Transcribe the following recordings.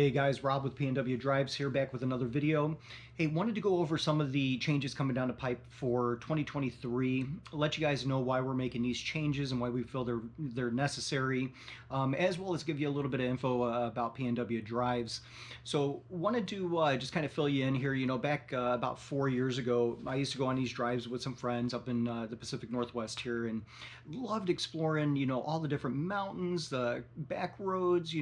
Hey guys, Rob with PNW Drives here, back with another video. Hey, wanted to go over some of the changes coming down the pipe for 2023. Let you guys know why we're making these changes and why we feel they're necessary, as well as give you a little bit of info about PNW Drives. So, wanted to just kind of fill you in here. You know, back about 4 years ago, I used to go on these drives with some friends up in the Pacific Northwest here, and loved exploring. You know, all the different mountains, the back roads,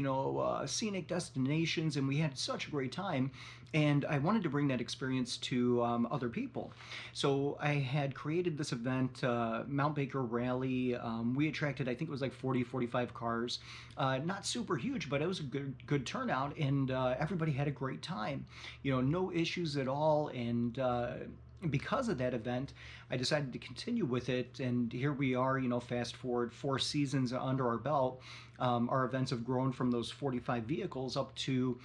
scenic destinations, and we had such a great time. And I wanted to bring that experience to other people. So I had created this event, Mount Baker Rally. We attracted, I think it was like 40, 45 cars. Not super huge, but it was a good turnout, and everybody had a great time. You know, no issues at all. And because of that event, I decided to continue with it, and here we are. You know, fast forward 4 seasons under our belt. Our events have grown from those 45 vehicles up to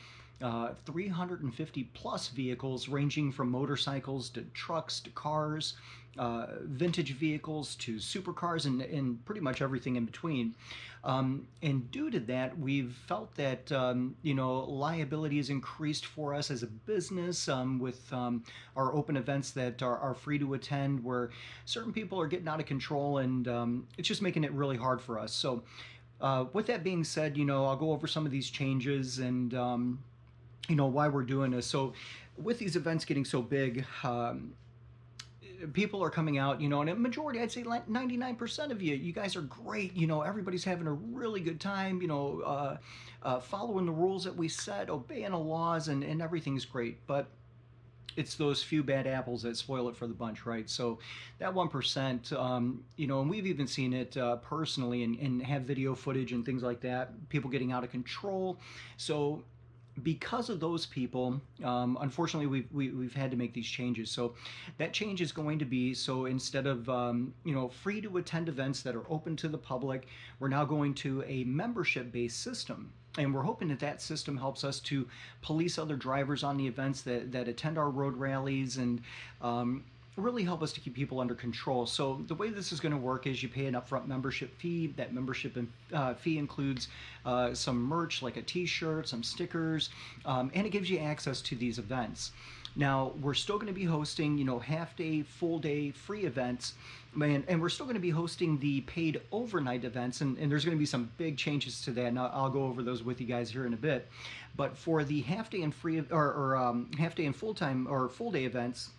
350 plus vehicles, ranging from motorcycles to trucks to cars, vintage vehicles to supercars, and pretty much everything in between. And due to that, we've felt that liability has increased for us as a business, with our open events that are free to attend, where certain people are getting out of control, and it's just making it really hard for us. So with that being said, I'll go over some of these changes and why we're doing this. So with these events getting so big, people are coming out, and a majority, I'd say like 99% of you guys are great. Everybody's having a really good time, following the rules that we set, obeying the laws, and everything's great. But it's those few bad apples that spoil it for the bunch, right? So that 1%, and we've even seen it personally, and have video footage and things like that, people getting out of control. So because of those people, unfortunately, we've had to make these changes. So that change is going to be, so instead of free to attend events that are open to the public, we're now going to a membership-based system. And we're hoping that that system helps us to police other drivers on the events that attend our road rallies, and really help us to keep people under control. So the way this is going to work is you pay an upfront membership fee. That membership fee includes some merch, like a t-shirt, some stickers, and it gives you access to these events. Now, we're still going to be hosting, half-day, full-day free events, and we're still going to be hosting the paid overnight events, and there's going to be some big changes to that, and I'll go over those with you guys here in a bit. But for the half-day and free, or half-day and full-time or full-day events,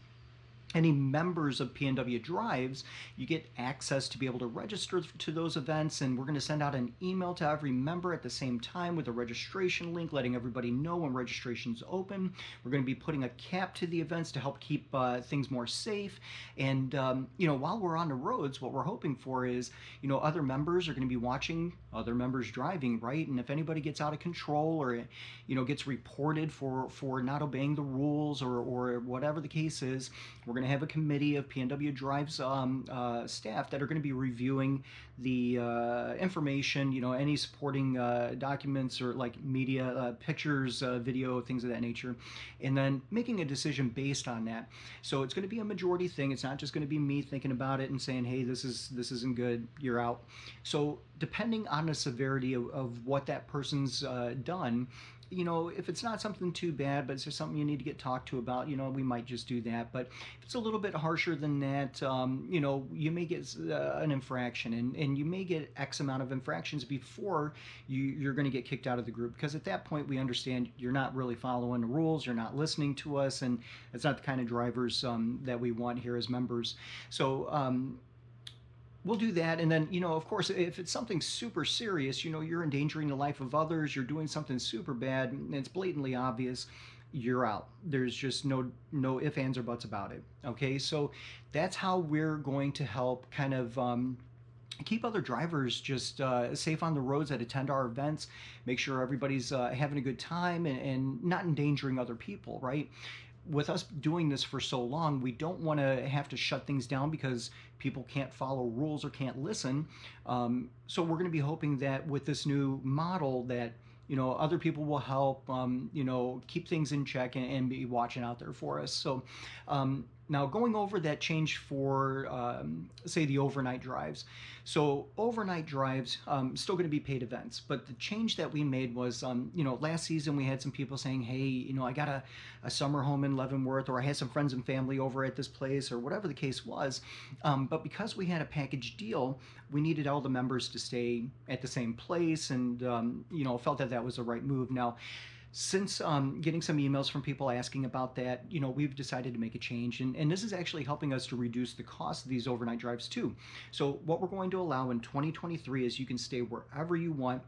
any members of PNW Drives, you get access to be able to register to those events, and we're going to send out an email to every member at the same time with a registration link, letting everybody know when registration's open. We're going to be putting a cap to the events to help keep things more safe. And while we're on the roads, what we're hoping for is, other members are going to be watching other members driving, right? And if anybody gets out of control, or gets reported for not obeying the rules, or whatever the case is, we're going to have a committee of PNW Drives staff that are going to be reviewing the information, any supporting documents, or like media, pictures, video, things of that nature, and then making a decision based on that. So it's going to be a majority thing. It's not just going to be me thinking about it and saying, hey, this isn't good, you're out. So depending on the severity of what that person's done, if it's not something too bad, but it's just something you need to get talked to about, we might just do that. But if it's a little bit harsher than that, you may get an infraction, and you may get X amount of infractions before you're going to get kicked out of the group, because at that point we understand you're not really following the rules, you're not listening to us, and it's not the kind of drivers that we want here as members. So we'll do that. And then, of course, if it's something super serious, you're endangering the life of others, you're doing something super bad, and it's blatantly obvious, you're out. There's just no ifs, ands, or buts about it. Okay, so that's how we're going to help kind of keep other drivers just safe on the roads that attend our events, make sure everybody's having a good time, and not endangering other people, right? With us doing this for so long, we don't want to have to shut things down because people can't follow rules or can't listen. So we're going to be hoping that with this new model that, other people will help, keep things in check, and be watching out there for us. So Now, going over that change for, say, the overnight drives. So, overnight drives, still going to be paid events, but the change that we made was, last season we had some people saying, hey, I got a summer home in Leavenworth, or I had some friends and family over at this place, or whatever the case was. But because we had a package deal, we needed all the members to stay at the same place, and, felt that that was the right move. Now, since getting some emails from people asking about that, we've decided to make a change, and this is actually helping us to reduce the cost of these overnight drives too. So what we're going to allow in 2023 is you can stay wherever you want,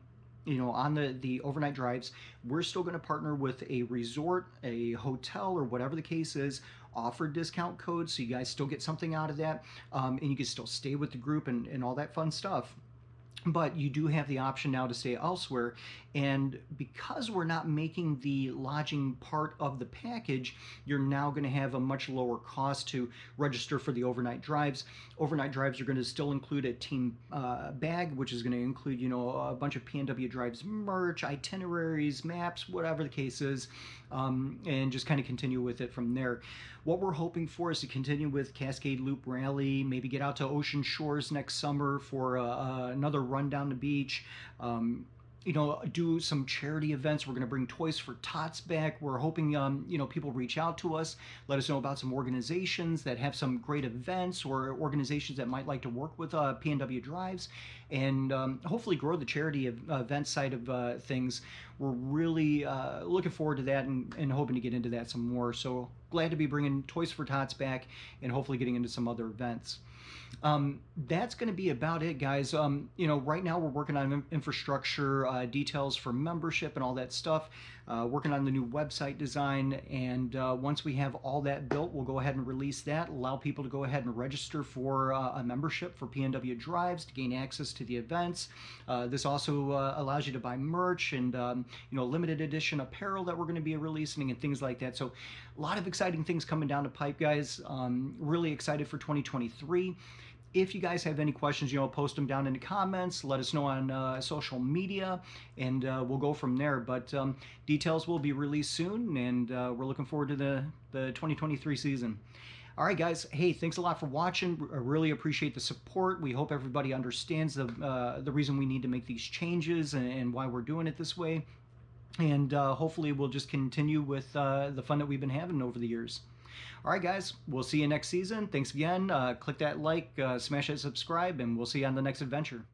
on the overnight drives. We're still going to partner with a resort, a hotel, or whatever the case is, offer discount codes so you guys still get something out of that, and you can still stay with the group and all that fun stuff. But you do have the option now to stay elsewhere. And because we're not making the lodging part of the package, you're now going to have a much lower cost to register for the overnight drives. Overnight drives are going to still include a team bag, which is going to include, a bunch of PNW Drives merch, itineraries, maps, whatever the case is, and just kind of continue with it from there. What we're hoping for is to continue with Cascade Loop Rally, maybe get out to Ocean Shores next summer for another run down the beach. Do some charity events. We're going to bring Toys for Tots back. We're hoping, people reach out to us, let us know about some organizations that have some great events, or organizations that might like to work with PNW Drives, and hopefully grow the charity event side of things. We're really looking forward to that, and hoping to get into that some more. So glad to be bringing Toys for Tots back, and hopefully getting into some other events. That's going to be about it, guys. Right now we're working on infrastructure details for membership and all that stuff, working on the new website design, and once we have all that built, we'll go ahead and release that, allow people to go ahead and register for a membership for PNW Drives to gain access to the events. This also allows you to buy merch and limited edition apparel that we're going to be releasing and things like that. So a lot of exciting things coming down the pipe, guys. Really excited for 2023. If you guys have any questions, post them down in the comments. Let us know on social media, and we'll go from there. But details will be released soon, and we're looking forward to the 2023 season. All right, guys. Hey, thanks a lot for watching. I really appreciate the support. We hope everybody understands the reason we need to make these changes and why we're doing it this way. And hopefully we'll just continue with the fun that we've been having over the years. All right, guys, we'll see you next season. Thanks again. Click that like, smash that subscribe, and we'll see you on the next adventure.